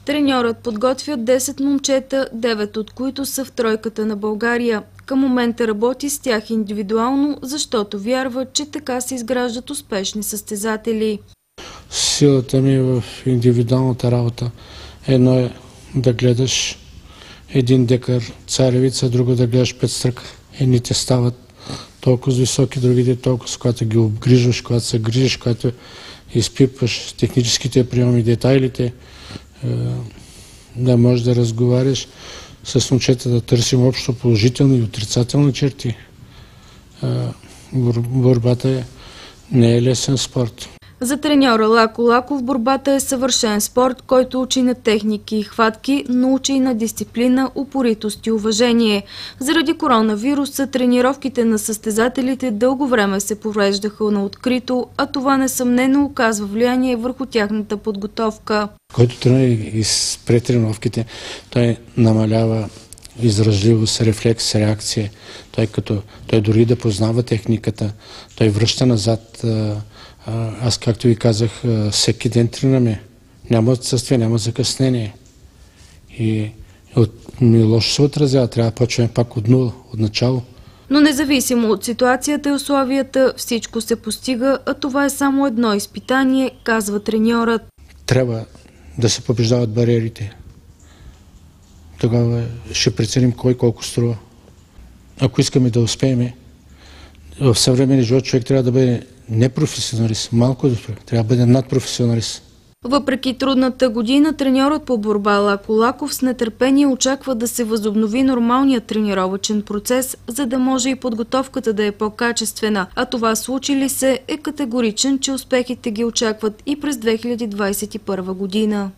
Треньорът подготвя 10 момчета, 9 от които са в тройката на България. Към момента работи с тях индивидуално, защото вярва, че така се изграждат успешни състезатели. Силата ми е в индивидуалната работа. Едно е да гледаш един декар царевица, друго да гледаш петстрък. Едните стават толкова високи, другите толкова, когато ги обгрижваш, когато се грижиш, когато изпипваш техническите приеми, детайлите, да можеш да разговаряш с момчета, да търсим общо положителни и отрицателни черти. Борбата не е лесен спорт. За треньора Лако Лаков борбата е съвършен спорт, който учи на техники и хватки, но учи и на дисциплина, упоритост и уважение. Заради коронавируса тренировките на състезателите дълго време се провеждаха на открито, а това несъмнено оказва влияние върху тяхната подготовка. Който тренира и спре тренировките, той намалява издръжливост, рефлекс, реакция. Той дори да познава техниката, той връща назад. Аз, както ви казах, всеки ден тренираме. Няма отсъствие, няма закъснение. И лошо се отразява. Трябва да почваме пак от нула, от начало. Но независимо от ситуацията и условията, всичко се постига, а това е само едно изпитание, казва треньорът. Трябва да се побеждават бариерите. Тогава ще преценим кой колко струва. Ако искаме да успеем, в съвременния живот човек трябва да бъде не професионалист, малко трябва да бъде надпрофесионалист. Въпреки трудната година, треньорът по борба Лако Лаков с нетърпение очаква да се възобнови нормалният тренировъчен процес, за да може и подготовката да е по-качествена. А това случи ли се, е категоричен, че успехите ги очакват и през 2021 година.